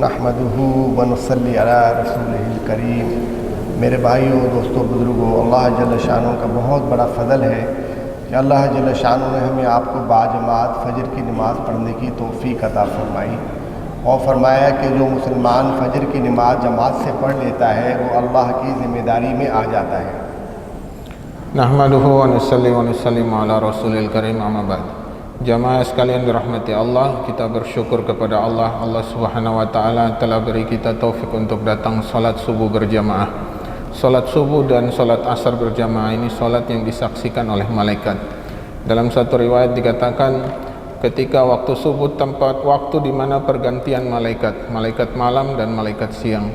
नहमदुहु व नुसल्ली अला रसूलिहिल करीम। मेरे भाइयों, दोस्तों, बुज़ुर्गों, अल्लाह जल्ल शानो का बहुत बड़ा फ़ज़ल है कि अल्लाह जल्ल शानो ने हमें आपको बाजमात फ़जर की नमाज़ पढ़ने की तौफ़ीक़ अता फ़रमाई और फरमाया कि जो मुसलमान फ़जर की नमाज़ जमात से पढ़ लेता है वो अल्लाह की ज़िम्मेदारी में आ जाता है। Nahmaduhu wa nusalli wa nusallimu ala rasulil karim, amma ba'd. Jamaah sekalian dirahmati Allah, kita bersyukur kepada Allah Subhanahu wa ta'ala telah beri kita taufik untuk datang salat subuh berjamaah. Salat subuh dan salat asar berjamaah ini salat yang disaksikan oleh malaikat. Dalam satu riwayat dikatakan ketika waktu subuh tempat waktu di mana pergantian malaikat malam dan malaikat siang.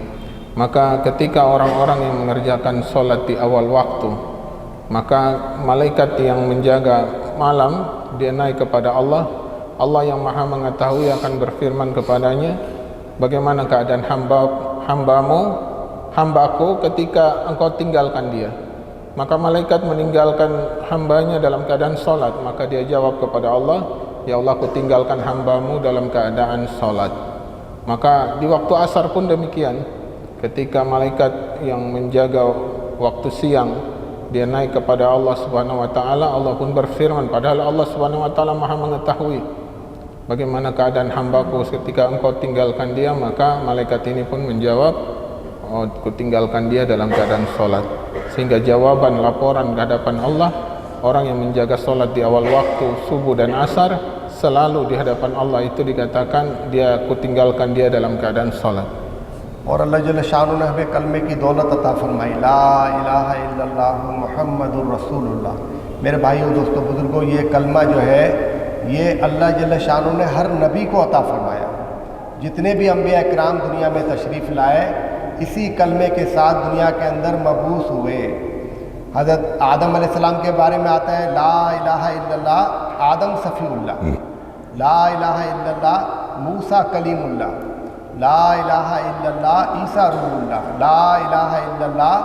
Maka ketika orang-orang yang mengerjakan salat di awal waktu, maka malaikat yang menjaga malam dia naik kepada Allah yang maha mengetahui akan berfirman kepadanya, bagaimana keadaan hambaku ketika engkau tinggalkan dia. Maka malaikat meninggalkan hambanya dalam keadaan sholat. Maka dia jawab kepada Allah, ya Allah, aku tinggalkan hambamu dalam keadaan sholat. Maka di waktu asar pun demikian, ketika malaikat yang menjaga waktu siang dia naik kepada Allah Subhanahu wa ta'ala, Allah pun berfirman, padahal Allah Subhanahu wa ta'ala maha mengetahui bagaimana keadaan hambaku ketika engkau tinggalkan dia. Maka malaikat ini pun menjawab, oh, aku tinggalkan dia dalam keadaan sholat. Sehingga jawaban laporan ke hadapan Allah, orang yang menjaga sholat di awal waktu subuh dan asar, selalu di hadapan Allah itu dikatakan dia, aku tinggalkan dia dalam keadaan sholat. और अल्लाह जल्ल शानो ने हमें कलमे की दौलत अता फरमाई, ला इलाहा इल्लल्लाह मुहम्मदुर रसूलुल्लाह। मेरे भाइयों, दोस्तों, बुजुर्गों, ये कलमा जो है ये अल्लाह जल्ल शानो ने हर नबी को अता फरमाया। जितने भी अम्बिया इकराम दुनिया में तशरीफ़ लाए इसी कलमे के साथ दुनिया के अंदर मबूस हुए। हज़रत आदम अलैहिस्सलाम के बारे में आता है, ला इलाहा इल्लल्लाह आदम सफ़ीउल्लाह, ला इलाहा इल्लल्लाह मूसा कलीमुल्लाह, ला इलाहा इल्लल्लाह ईसा रूहुल्लाह, ला इलाहा इल्लल्लाह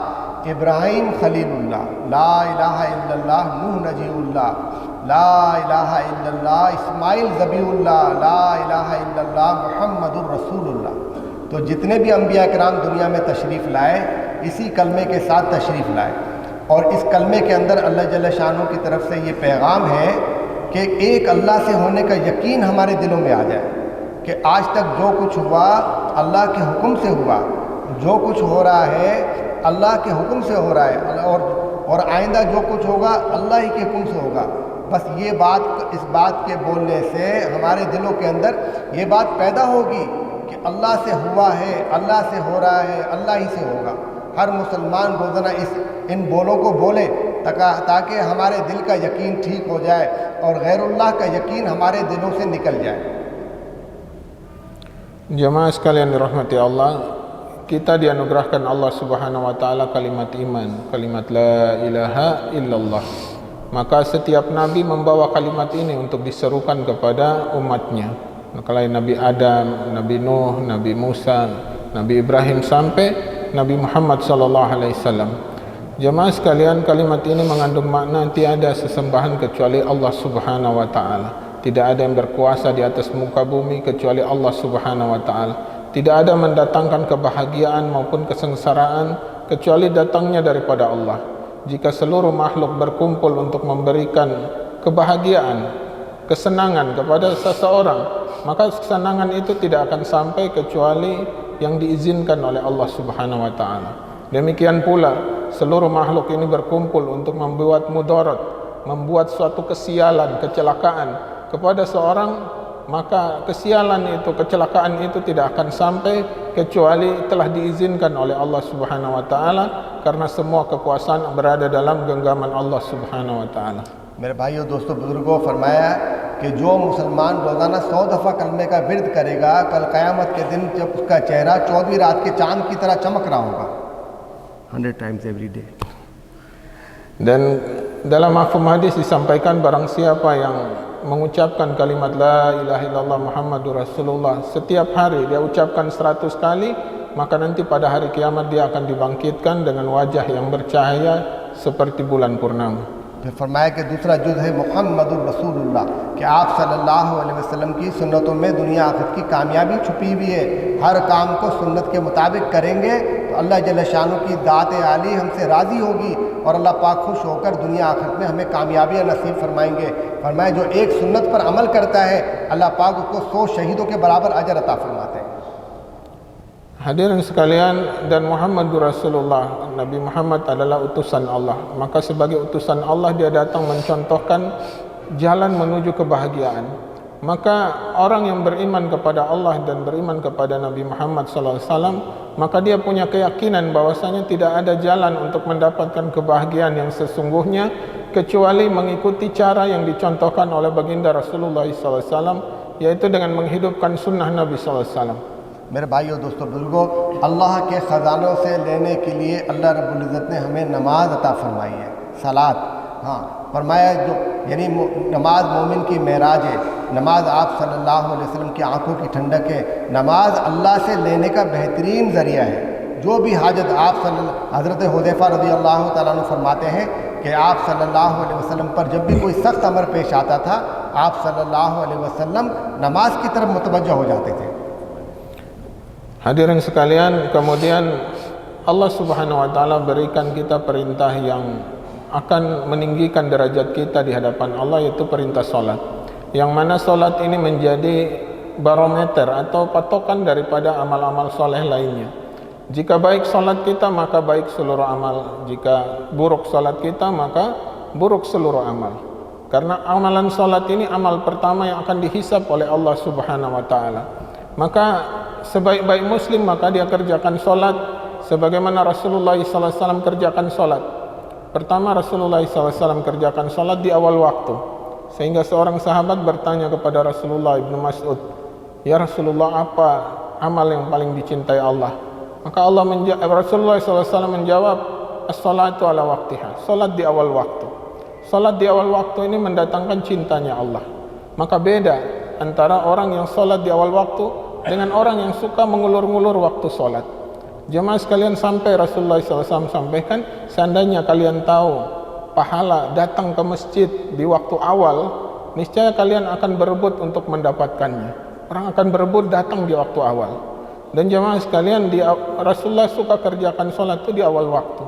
इब्राहीम खलीलुल्लाह, ला इलाहा इल्लल्लाह नूह नजीउल्लाह, ला इलाहा इल्लल्लाह इस्माइल ज़बीउल्लाह, ला इलाहा इल्लल्लाह मुहम्मदुर रसूलुल्लाह। तो जितने भी अम्बिया किराम दुनिया में तशरीफ़ लाए इसी कलमे के साथ तशरीफ़ लाए। और इस कलमे के अंदर अल्लाह जल्ल शानो की तरफ से ये पैगाम है कि एक अल्लाह से होने का यकीन हमारे दिलों में आ जाए कि आज तक जो कुछ हुआ अल्लाह के हुक्म से हुआ, जो कुछ हो रहा है अल्लाह के हुक्म से हो रहा है, और आइंदा जो कुछ होगा अल्लाह ही के हुक्म से होगा। बस ये बात, इस बात के बोलने से हमारे दिलों के अंदर ये बात पैदा होगी कि अल्लाह से हुआ है, अल्लाह से हो रहा है, अल्लाह ही से होगा। हर मुसलमान रोज़ाना इन बोलों को बोले ताकि हमारे दिल का यकीन ठीक हो जाए और गैरुल्लाह का यकीन हमारे दिलों से निकल जाए। Jemaah sekalian dirahmati Allah, kita dianugerahkan Allah Subhanahu wa ta'ala kalimat iman, kalimat la ilaha illallah. Maka setiap nabi membawa kalimat ini untuk diserukan kepada umatnya. Mulai Nabi Adam, Nabi Nuh, Nabi Musa, Nabi Ibrahim sampai Nabi Muhammad SAW. Jemaah sekalian, kalimat ini mengandung makna tiada sesembahan kecuali Allah Subhanahu wa ta'ala. Tidak ada yang berkuasa di atas muka bumi kecuali Allah Subhanahu wa ta'ala. Tidak ada mendatangkan kebahagiaan maupun kesengsaraan kecuali datangnya daripada Allah. Jika seluruh makhluk berkumpul untuk memberikan kebahagiaan, kesenangan kepada seseorang, maka kesenangan itu tidak akan sampai kecuali yang diizinkan oleh Allah Subhanahu wa ta'ala. Demikian pula seluruh makhluk ini berkumpul untuk membuat mudarat, membuat suatu kesialan, kecelakaan kepada seorang, maka kesialan itu, kecelakaan itu tidak akan sampai kecuali telah diizinkan oleh Allah Subhanahu wa ta'ala, karena semua kekuasaan berada dalam genggaman Allah Subhanahu wa ta'ala. मेरे भाइयों, दोस्तों, बुजुर्गों, फरमाया कि जो मुसलमान रोज़ाना 100 दफ़ा कलमे का विर्द करेगा, कल क़यामत के दिन जब उसका चेहरा 14वीं रात के चाँद की तरह चमक रहा होगा, 100 times every day. Dan dalam mafhum hadis disampaikan, barang siapa yang mengucapkan kalimat la ilaha illallah Muhammadur Rasulullah setiap hari dia ucapkan 100 kali, maka nanti pada hari kiamat dia akan dibangkitkan dengan wajah yang bercahaya seperti bulan purnama. फिर फरमाया कि दूसरा जुज़ है मुहम्मदुर रसूलुल्लाह, कि आप सल्लल्लाहु अलैहि वसल्लम की सुन्नतों में दुनिया आखिरत की कामयाबी छुपी हुई है। हर काम को सुन्नत के मुताबिक करेंगे तो अल्लाह जल्ल शानु की दात आली हमसे राज़ी होगी और अल्लाह पाक खुश होकर दुनिया आखिरत में हमें कामयाबियाँ नसीब फरमाएंगे। फरमाया जो एक सुन्नत पर अमल करता है अल्लाह पाक उसको 100 शहीदों के बराबर अजर अता फरमाते हैं। Hadirin sekalian, dan Muhammadur Rasulullah, Nabi Muhammad adalah utusan Allah. Maka sebagai utusan Allah dia datang mencontohkan jalan menuju kebahagiaan. Maka orang yang beriman kepada Allah dan beriman kepada Nabi Muhammad SAW, maka dia punya keyakinan bahwasanya tidak ada jalan untuk mendapatkan kebahagiaan yang sesungguhnya kecuali mengikuti cara yang dicontohkan oleh baginda Rasulullah SAW, yaitu dengan menghidupkan sunnah Nabi SAW. मेरे भाइयों दोस्तों बुजुर्गों, अल्लाह के ख़जानों से लेने के लिए अल्लाह रब्बुल इज़्ज़त ने हमें नमाज अता फरमाई है, सलात। हाँ, फरमाया जो यानी नमाज मोमिन की मेराज है, नमाज आप सल्लल्लाहु अलैहि वसल्लम की आंखों की ठंडक है, नमाज अल्लाह से लेने का बेहतरीन ज़रिया है। जो भी हाजत आप हज़रत हुज़ैफ़ा रज़ी अल्लाह तआला अन्हु फरमाते हैं कि आप सल्लल्लाहु अलैहि वसल्लम पर जब भी कोई सख्त अमर पेश आता था, आप सल्लल्लाहु अलैहि वसल्लम नमाज की तरफ मुतवज्जह हो जाते थे। Hadirin sekalian, kemudian Allah Subhanahu wa taala berikan kita perintah yang akan meninggikan derajat kita di hadapan Allah, yaitu perintah salat. Yang mana salat ini menjadi barometer atau patokan daripada amal-amal soleh lainnya. Jika baik salat kita, maka baik seluruh amal. Jika buruk salat kita, maka buruk seluruh amal. Karena amalan salat ini amal pertama yang akan dihisab oleh Allah Subhanahu wa taala. Maka sebaik-baik muslim maka dia kerjakan solat sebagaimana Rasulullah SAW kerjakan solat. Pertama, Rasulullah SAW kerjakan solat di awal waktu, sehingga seorang sahabat bertanya kepada Rasulullah Ibnu Mas'ud, ya Rasulullah, apa amal yang paling dicintai Allah? Maka Rasulullah SAW menjawab, as-salatu ala waktiha, solat di awal waktu. Solat di awal waktu ini mendatangkan cintanya Allah. Maka beda antara orang yang solat di awal waktu dengan orang yang suka mengulur-ngulur waktu solat. Jemaah sekalian, sampai Rasulullah SAW sampaikan, seandainya kalian tahu pahala datang ke masjid di waktu awal, niscaya kalian akan berebut untuk mendapatkannya. Orang akan berebut datang di waktu awal. Dan jemaah sekalian, Rasulullah suka kerjakan solat itu di awal waktu.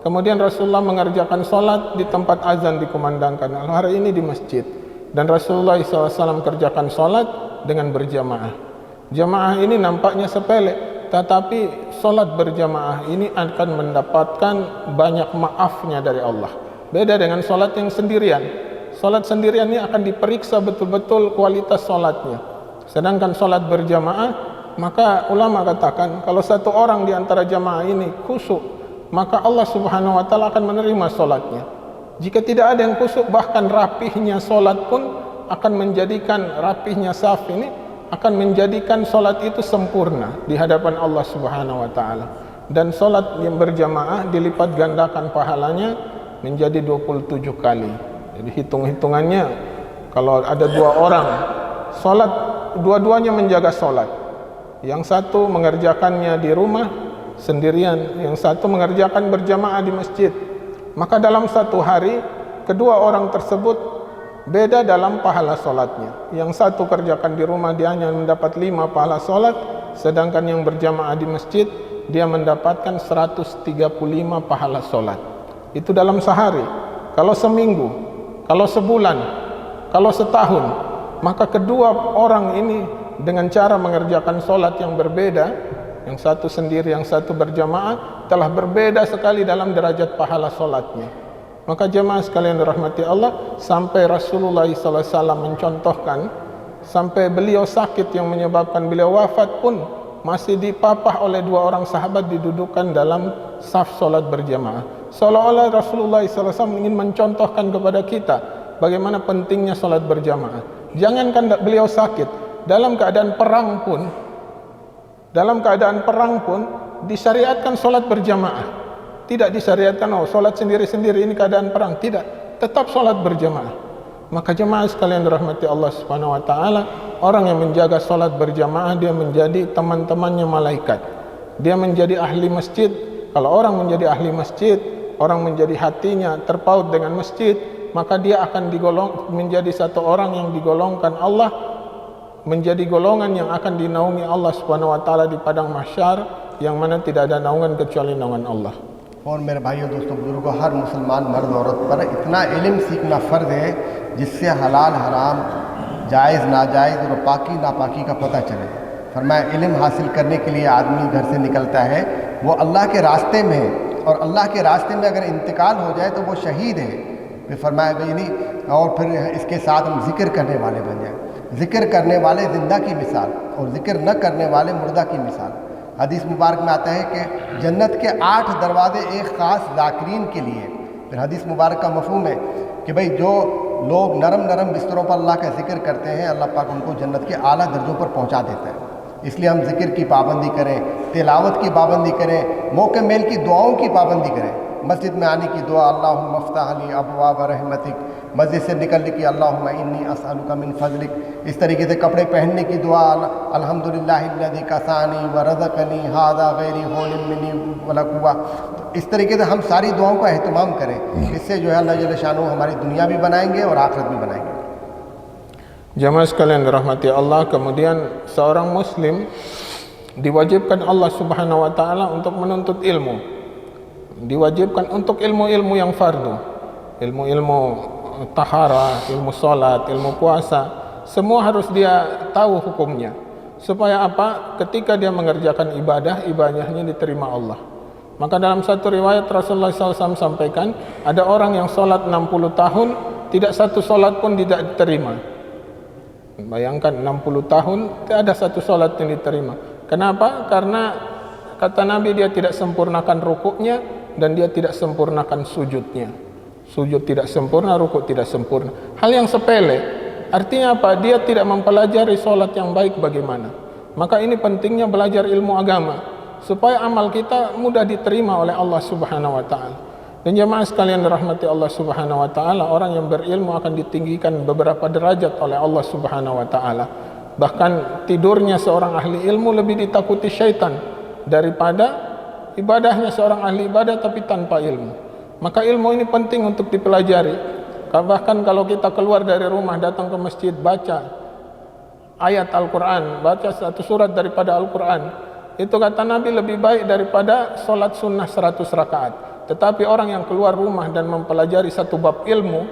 Kemudian Rasulullah mengerjakan solat di tempat azan dikumandangkan. Hari ini di masjid. Dan Rasulullah SAW kerjakan solat dengan berjamaah. Jamaah ini nampaknya sepele, tetapi solat berjamaah ini akan mendapatkan banyak maafnya dari Allah. Beda dengan solat yang sendirian. Solat sendirian ini akan diperiksa betul-betul kualitas solatnya. Sedangkan solat berjamaah, maka ulama katakan kalau satu orang di antara jamaah ini khusyuk, maka Allah Subhanahu wa taala akan menerima solatnya. Jika tidak ada yang khusyuk, bahkan rapihnya solat pun akan menjadikan rapihnya saf ini akan menjadikan solat itu sempurna di hadapan Allah Subhanahu wa taala. Dan solat yang berjamaah dilipat gandakan pahalanya menjadi 27 kali. Jadi hitung-hitungannya, kalau ada dua orang solat, dua-duanya menjaga solat. Yang satu mengerjakannya di rumah sendirian, yang satu mengerjakan berjamaah di masjid. Maka dalam satu hari kedua orang tersebut beda dalam pahala solatnya. Yang satu kerjakan di rumah dia hanya mendapat 5 pahala solat, sedangkan yang berjamaah di masjid dia mendapatkan 135 pahala solat. Itu dalam sehari. Kalau seminggu, kalau sebulan, kalau setahun, maka kedua orang ini dengan cara mengerjakan solat yang berbeda, yang satu sendiri, yang satu berjamaah, telah berbeda sekali dalam derajat pahala solatnya. Maka jemaah sekalian dirahmati Allah, sampai Rasulullah SAW mencontohkan, sampai beliau sakit yang menyebabkan beliau wafat pun masih dipapah oleh dua orang sahabat didudukan dalam saf solat berjamaah. Seolah-olah Rasulullah SAW ingin mencontohkan kepada kita bagaimana pentingnya solat berjamaah. Jangankan beliau sakit, dalam keadaan perang pun disyariatkan solat berjamaah. Tidak disyariatkan, solat sendiri-sendiri ini keadaan perang. Tidak, tetap solat berjamaah. Maka jemaah sekalian dirahmati Allah Subhanahu wa taala, orang yang menjaga solat berjamaah dia menjadi teman-temannya malaikat. Dia menjadi ahli masjid. Kalau orang menjadi ahli masjid, orang menjadi hatinya terpaut dengan masjid, maka dia akan menjadi satu orang yang digolongkan Allah, menjadi golongan yang akan dinaungi Allah Subhanahu wa taala di padang mahsyar, yang mana tidak ada naungan kecuali naungan Allah. और मेरे भाइयों दोस्तों बुजुर्गों, हर मुसलमान मर्द औरत पर इतना इल्म सीखना फ़र्ज़ है जिससे हलाल हराम, जायज़ नाजायज़ और पाकी नापाकी का पता चले। फरमाया इल्म हासिल करने के लिए आदमी घर से निकलता है, वो अल्लाह के रास्ते में है, और अल्लाह के रास्ते में अगर इंतकाल हो जाए तो वो शहीद है। फिर फरमाया भाई नहीं, और फिर इसके साथ हम जिक्र करने वाले बन जाएँ। जिक्र करने वाले ज़िंदा की मिसाल और जिक्र न करने वाले मुर्दा की मिसाल। हदीस मुबारक में आता है कि जन्नत के 8 दरवाजे एक ख़ास ज़ाकिरीन के लिए। फिर हदीस मुबारक का मफ़हूम है कि भाई जो लोग नरम नरम बिस्तरों पर अल्लाह का जिक्र करते हैं, अल्लाह पाक उनको जन्नत के आला दर्जों पर पहुंचा देता है। इसलिए हम जिक्र की पाबंदी करें, तिलावत की पाबंदी करें, मौके मेल की दुआओं की पाबंदी करें। मस्जिद में आने की दुआ अल्लाहुम्मा अफ्ताह ली अबवाब रहमतिक, मस्जिद से निकलने की अल्लाहुम्मा इन्नी असअलुका मिन फज़लिक। इस तरीके से कपड़े पहनने की दुआ अल्हम्दुलिल्लाहिल्लज़ी कसानी व रज़क़नी हाज़ा गैरी हौलिन मिन्नी वला कुव्वा। इस तरीके से हम सारी दुआओं का एहतमाम करें। इससे जो है अल्लाह जल्ल शानुहु हमारी दुनिया भी बनाएंगे और आखिरत भी बनाएंगे। Jamaah sekalian dirahmati Allah, kemudian seorang muslim diwajibkan Allah Subhanahu wa taala untuk menuntut ilmu. Diwajibkan untuk ilmu-ilmu yang fardu. Ilmu-ilmu tahara, ilmu salat, ilmu puasa, semua harus dia tahu hukumnya. Supaya apa? Ketika dia mengerjakan ibadah, ibadahnya diterima Allah. Maka dalam satu riwayat Rasulullah SAW sampaikan, ada orang yang salat 60 tahun, tidak satu salat pun tidak diterima. Bayangkan 60 tahun tidak ada satu salat yang diterima. Kenapa? Karena kata Nabi dia tidak sempurnakan rukuknya dan dia tidak sempurnakan sujudnya. Sujud tidak sempurna, rukuk tidak sempurna. Hal yang sepele. Artinya apa? Dia tidak mempelajari salat yang baik bagaimana. Maka ini pentingnya belajar ilmu agama supaya amal kita mudah diterima oleh Allah Subhanahu wa taala. Dan jemaah sekalian dirahmati Allah Subhanahu wa taala, orang yang berilmu akan ditinggikan beberapa derajat oleh Allah Subhanahu wa taala. Bahkan tidurnya seorang ahli ilmu lebih ditakuti syaitan daripada ibadahnya seorang ahli ibadah tapi tanpa ilmu. Maka ilmu ini penting untuk dipelajari. Bahkan kalau kita keluar dari rumah datang ke masjid, baca ayat Al-Quran, baca satu surat daripada Al-Quran, itu kata Nabi lebih baik daripada sholat sunnah 100 rakaat. Tetapi orang yang keluar rumah dan mempelajari satu bab ilmu,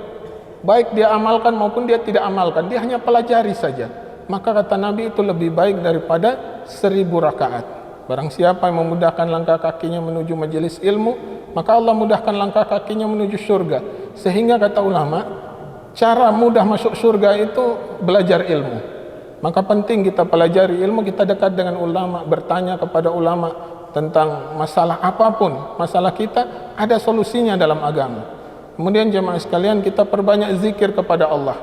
baik dia amalkan maupun dia tidak amalkan, dia hanya pelajari saja, maka kata Nabi itu lebih baik daripada 1000 rakaat. Barang siapa yang memudahkan langkah kakinya menuju majelis ilmu, maka Allah mudahkan langkah kakinya menuju surga. Sehingga kata ulama, cara mudah masuk surga itu belajar ilmu. Maka penting kita pelajari ilmu, kita dekat dengan ulama, bertanya kepada ulama tentang masalah apapun, masalah kita ada solusinya dalam agama. Kemudian jemaah sekalian, kita perbanyak zikir kepada Allah.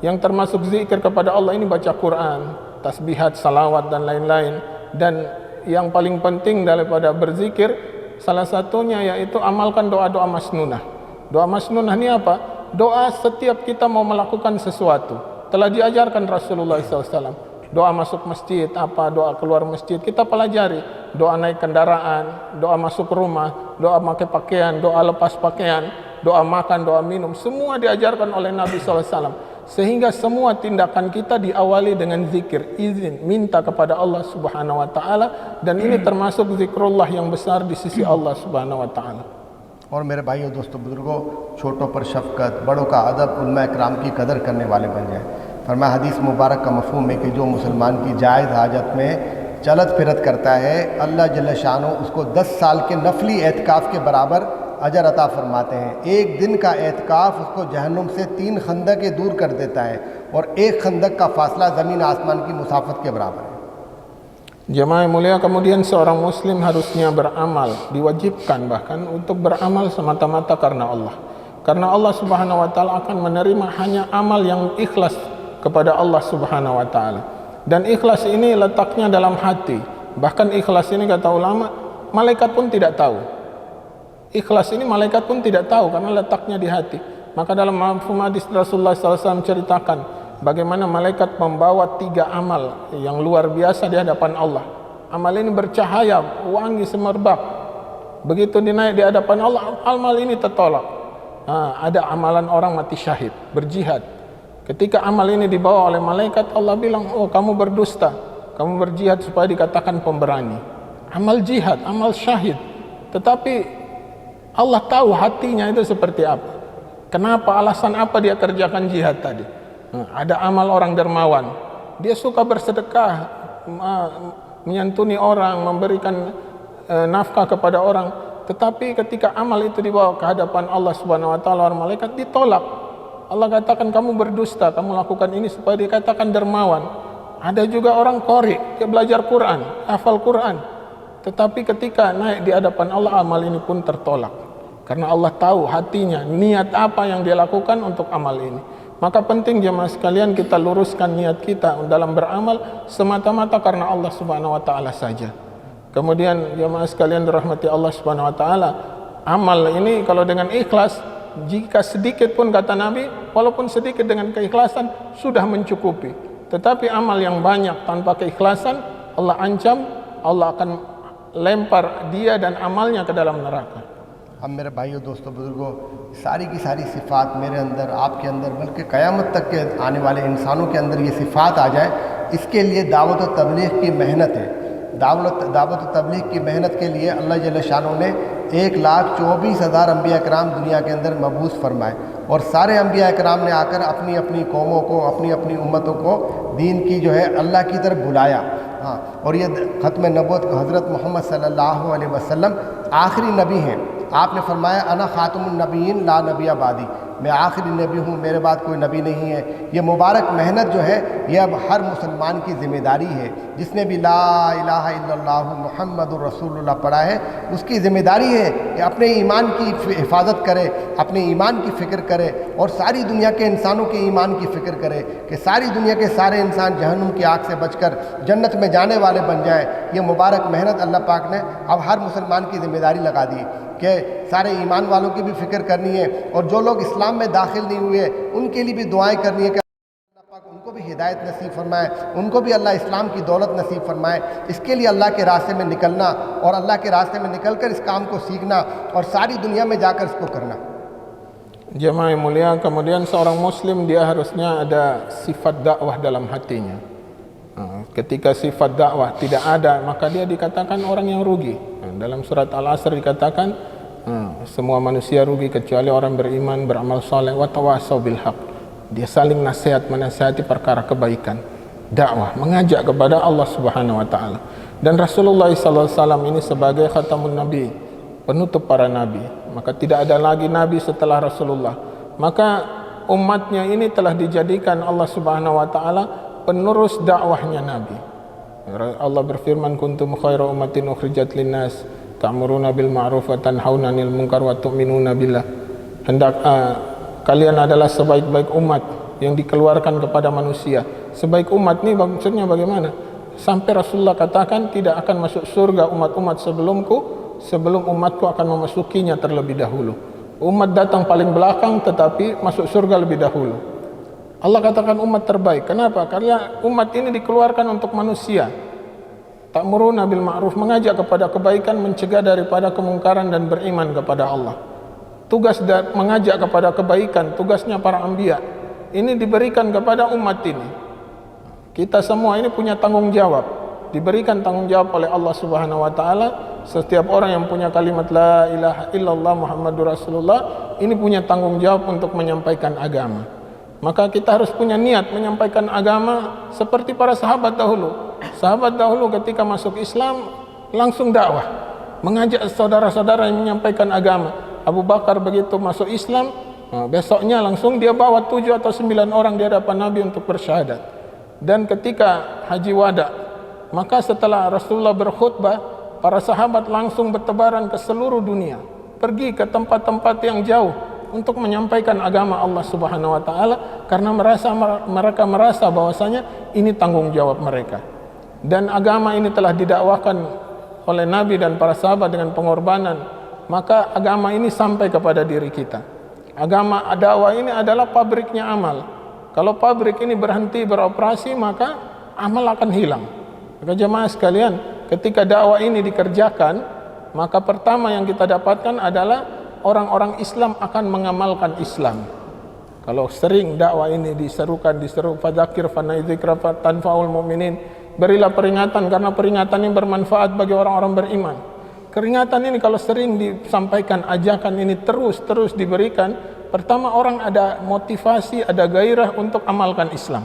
Yang termasuk zikir kepada Allah ini baca Quran, tasbihat, salawat dan lain-lain. Dan yang paling penting daripada berzikir, salah satunya yaitu amalkan doa-doa masnunah. Doa masnunah ini apa? Doa setiap kita mau melakukan sesuatu. Telah diajarkan Rasulullah SAW. Doa masuk masjid, apa doa keluar masjid, kita pelajari. Doa naik kendaraan, doa masuk rumah, doa pakai pakaian, doa lepas pakaian, doa makan, doa minum, semua diajarkan oleh Nabi SAW. Sehingga semua tindakan kita diawali dengan zikir, izin, minta kepada Allah Subhanahu wa taala, dan ini termasuk zikrullah yang besar di sisi Allah Subhanahu wa taala. और मेरे भाइयों दोस्तों बुजुर्गों, छोटों पर शफकत, बड़ों का अदब, उलमा इकराम की कदर करने वाले बन जाएं। फरमाया हदीस मुबारक का मफहूम है कि जो मुसलमान की जायज़ हाजत में चलत फिरत करता है, अल्लाह जल्ल शानो उसको 10 साल के नफली एतकाफ़ के बराबर अजर अता फरमाते हैं। एक दिन का एतकाफ़ उसको जहन्नुम से 3 खंदकें दूर कर देता है, और एक खंदक का फासला ज़मीन आसमान की मुसाफत के बराबर है। Jemaah yang mulia, kemudian seorang muslim harusnya beramal, diwajibkan bahkan untuk beramal semata-mata karena Allah. Karena Allah Subhanahu wa taala akan menerima hanya amal yang ikhlas kepada Allah Subhanahu wa taala. Dan ikhlas ini letaknya dalam hati. Bahkan ikhlas ini kata ulama, malaikat pun tidak tahu. Ikhlas ini malaikat pun tidak tahu karena letaknya di hati. Maka dalam mafhum hadis Rasulullah SAW ceritakan bagaimana malaikat membawa 3 amal yang luar biasa di hadapan Allah. Amal ini bercahaya, wangi semerbak. Begitu dinaik di hadapan Allah, amal ini tertolak. ada amalan orang mati syahid, berjihad. Ketika amal ini dibawa oleh malaikat, Allah bilang, oh kamu berdusta, kamu berjihad supaya dikatakan pemberani. Amal jihad, amal syahid. Tetapi Allah tahu hatinya itu seperti apa. Kenapa, alasan apa dia kerjakan jihad tadi? Ada amal orang dermawan, dia suka bersedekah, menyantuni orang, memberikan nafkah kepada orang. Tetapi ketika amal itu dibawa ke hadapan Allah Subhanahu wa taala, orang malaikat ditolak. Allah katakan kamu berdusta, kamu lakukan ini supaya dikatakan dermawan. Ada juga orang qori, dia belajar Quran, hafal Quran. Tetapi ketika naik di hadapan Allah, amal ini pun tertolak. Karena Allah tahu hatinya, niat apa yang dia lakukan untuk amal ini. Maka penting jemaah sekalian kita luruskan niat kita dalam beramal semata-mata karena Allah Subhanahu wa taala saja. Kemudian jemaah sekalian dirahmati Allah Subhanahu wa taala, amal ini kalau dengan ikhlas, jika sedikit pun kata Nabi, walaupun sedikit dengan keikhlasan sudah mencukupi. Tetapi amal yang banyak tanpa keikhlasan, Allah ancam, Allah akan lempar dia dan amalnya ke dalam neraka. अब मेरे भाइयों दोस्तों बुजुर्गों, सारी की सारी सिफ़ात मेरे अंदर, आपके अंदर, बल्कि क़यामत तक के आने वाले इंसानों के अंदर ये सिफ़ात आ जाए, इसके लिए दावत और तबलीग की मेहनत है। दावत और तबलीग की मेहनत के लिए अल्लाह जल्ल शानो ने 1,24,000 अम्बिया कराम दुनिया के अंदर मबूस फरमाए, और सारे अम्बिया कराम ने आकर अपनी अपनी कौमों को, अपनी अपनी उम्मतों को दीन की जो है अल्लाह की तरफ बुलाया। हाँ, और ये ख़त्म नबूवत हज़रत मोहम्मद सल्लल्लाहु अलैहि वसल्लम आखिरी नबी हैं। आपने फरमाया अना खातमुन नबीयीन ला नबी बादी, मैं आखिरी नबी हूँ, मेरे बाद कोई नबी नहीं है। ये मुबारक मेहनत जो है ये अब हर मुसलमान की ज़िम्मेदारी है। जिसने भी ला इलाहा इल्लल्लाह मुहम्मदुर रसूलुल्लाह पढ़ा है, उसकी ज़िम्मेदारी है कि अपने ईमान की हिफाजत करे, अपने ईमान की फ़िक्र करे, और सारी दुनिया के इंसानों के ईमान की फ़िक्र करे कि सारी दुनिया के सारे इंसान जहन्नुम की आग से बचकर जन्नत में जाने वाले बन जाएँ। ये मुबारक मेहनत अल्लाह पाक ने अब हर मुसलमान की ज़िम्मेदारी लगा दी कि सारे ईमान वालों की भी फ़िक्र करनी है, और जो लोग इस्लाम में दाखिल नहीं हुए उनके लिए भी दुआएं करनी है कि अल्लाह पाक उनको भी हिदायत नसीब फरमाए, उनको भी अल्लाह इस्लाम की दौलत नसीब फरमाए। इसके लिए अल्लाह के रास्ते में निकलना, और अल्लाह के रास्ते में निकलकर इस काम को सीखना, और सारी दुनिया में जाकर इसको करना। Jemaah yang mulia, kemudian seorang muslim dia harusnya ada sifat dakwah dalam hatinya. Ketika sifat dakwah tidak ada, maka dia dikatakan orang yang rugi. Dalam surat Al-Asr dikatakan semua manusia rugi kecuali orang beriman, beramal saleh, wa tawassaw bil haq. Dia saling nasihat, menasihati perkara kebaikan. Dakwah, mengajak kepada Allah Subhanahu wa taala. Dan Rasulullah sallallahu alaihi wasallam ini sebagai khatamun nabi, penutup para nabi. Maka tidak ada lagi nabi setelah Rasulullah. Maka umatnya ini telah dijadikan Allah Subhanahu wa taala penerus dakwahnya nabi. Allah berfirman, kuntum khaira ummatin ukhrijat linnas ta'muruna bil ma'ruf wa tanhauna 'anil munkar wa tu'minuna billah. Kalian adalah sebaik-baik umat yang dikeluarkan kepada manusia. Sebaik umat ini maksudnya bagaimana? Sampai Rasulullah katakan tidak akan masuk surga umat-umat sebelumku sebelum umatku akan memasukinya terlebih dahulu. Umat datang paling belakang tetapi masuk surga lebih dahulu. Allah katakan umat terbaik. Kenapa? Karena umat ini dikeluarkan untuk manusia. Ta'muruna bil ma'ruf, mengajak kepada kebaikan, mencegah daripada kemungkaran, dan beriman kepada Allah. Tugas mengajak kepada kebaikan, tugasnya para anbiya. Ini diberikan kepada umat ini. Kita semua ini punya tanggung jawab. Diberikan tanggung jawab oleh Allah Subhanahu wa taala. Setiap orang yang punya kalimat la ilaha illallah Muhammadur Rasulullah ini punya tanggung jawab untuk menyampaikan agama. Maka kita harus punya niat menyampaikan agama seperti para sahabat dahulu. Sahabat dahulu ketika masuk Islam langsung dakwah, mengajak saudara-saudara yang menyampaikan agama. Abu Bakar begitu masuk Islam, besoknya langsung dia bawa 7 atau 9 orang di hadapan Nabi untuk bersyahadat. Dan ketika haji wada, maka setelah Rasulullah berkhutbah, para sahabat langsung bertebaran ke seluruh dunia, pergi ke tempat-tempat yang jauh untuk menyampaikan agama Allah Subhanahu wa taala, karena mereka merasa bahwasanya ini tanggung jawab mereka. Dan agama ini telah didakwakan oleh Nabi dan para sahabat dengan pengorbanan, maka agama ini sampai kepada diri kita. Agama dakwah ini adalah pabriknya amal. Kalau pabrik ini berhenti beroperasi, maka amal akan hilang. Maka jemaah sekalian, ketika dakwah ini dikerjakan, maka pertama yang kita dapatkan adalah orang-orang Islam akan mengamalkan Islam. Kalau sering dakwah ini diseru fadzakir fanaidzikra tanfaul mu'minin, berilah peringatan karena peringatan ini bermanfaat bagi orang-orang beriman. Peringatan ini kalau sering disampaikan, ajakan ini terus diberikan, pertama orang ada motivasi, ada gairah untuk amalkan Islam.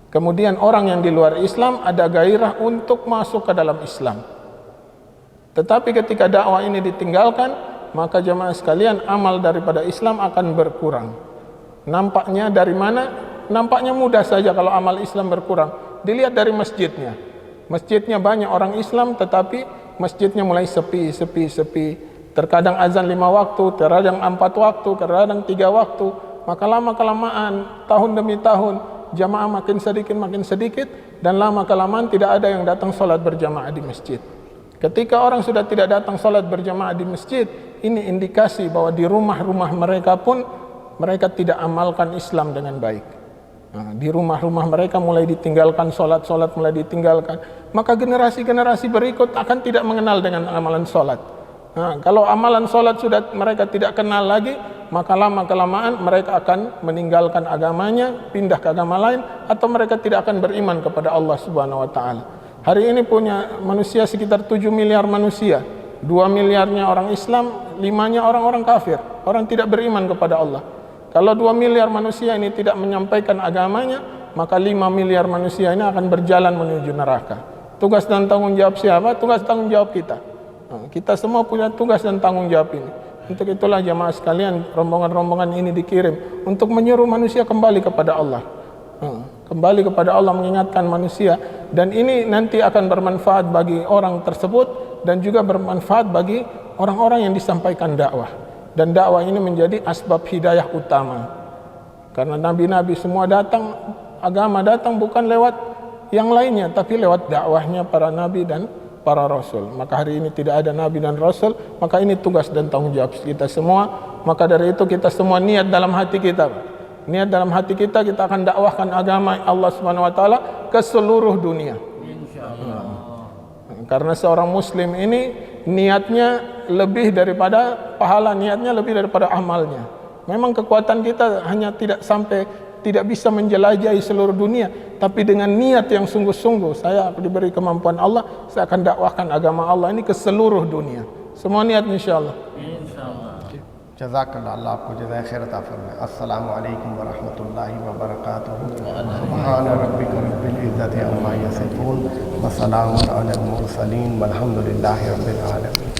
Kemudian orang yang di luar Islam ada gairah untuk masuk ke dalam Islam. Tetapi ketika dakwah ini ditinggalkan, maka jemaah sekalian, amal daripada Islam akan berkurang. Nampaknya dari mana? Nampaknya mudah saja kalau amal Islam berkurang. Dilihat dari masjidnya. Masjidnya banyak orang Islam, tetapi masjidnya mulai sepi. Terkadang azan 5 waktu, terkadang 4 waktu, terkadang 3 waktu. Maka lama-kelamaan, tahun demi tahun, jamaah makin sedikit, dan lama-kelamaan tidak ada yang datang sholat berjamaah di masjid. Ketika orang sudah tidak datang sholat berjamaah di masjid, ini indikasi bahwa di rumah-rumah mereka pun mereka tidak amalkan Islam dengan baik. Nah, di rumah-rumah mereka mulai ditinggalkan sholat mulai ditinggalkan. Maka generasi-generasi berikut akan tidak mengenal dengan amalan sholat. Nah, kalau amalan sholat sudah mereka tidak kenal lagi, maka lama-kelamaan mereka akan meninggalkan agamanya, pindah ke agama lain, atau mereka tidak akan beriman kepada Allah Subhanahu wa Ta'ala. Hari ini punya manusia sekitar 7 miliar manusia. 2 miliarnya orang Islam, 5-nya orang-orang kafir, orang tidak beriman kepada Allah. Kalau 2 miliar manusia ini tidak menyampaikan agamanya, maka 5 miliar manusia ini akan berjalan menuju neraka. Tugas dan tanggung jawab siapa? Tugas tanggung jawab kita. Nah, kita semua punya tugas dan tanggung jawab ini. Untuk itulah jamaah sekalian, rombongan-rombongan ini dikirim untuk menyuruh manusia kembali kepada Allah. Kembali kepada Allah, mengingatkan manusia, dan ini nanti akan bermanfaat bagi orang tersebut dan juga bermanfaat bagi orang-orang yang disampaikan dakwah. Dan dakwah ini menjadi asbab hidayah utama. Karena nabi-nabi semua datang, agama datang bukan lewat yang lainnya, tapi lewat dakwahnya para nabi dan para rasul. Maka hari ini tidak ada nabi dan rasul, maka ini tugas dan tanggung jawab kita semua. Maka dari itu kita semua niat dalam hati kita. Niat dalam hati kita akan dakwahkan agama Allah Subhanahu wa Ta'ala ke seluruh dunia. Karena seorang muslim ini niatnya lebih daripada pahala, niatnya lebih daripada amalnya. Memang kekuatan kita hanya tidak bisa menjelajahi seluruh dunia, tapi dengan niat yang sungguh-sungguh, saya diberi kemampuan Allah, saya akan dakwahkan agama Allah ini ke seluruh dunia. Semua niat insyaallah. जज़ाकल्लाह, अल्लाह आपको जज़ाए खैर अता फरमाए। अस्सलामु अलैकुम व रहमतुल्लाहि व बरकातुहू। सुब्हान रब्बिका रब्बिल इज़्ज़ति अम्मा यसिफून व सलामुन अलल मुरसलीन वल्हम्दुलिल्लाहि रब्बिल आलमीन।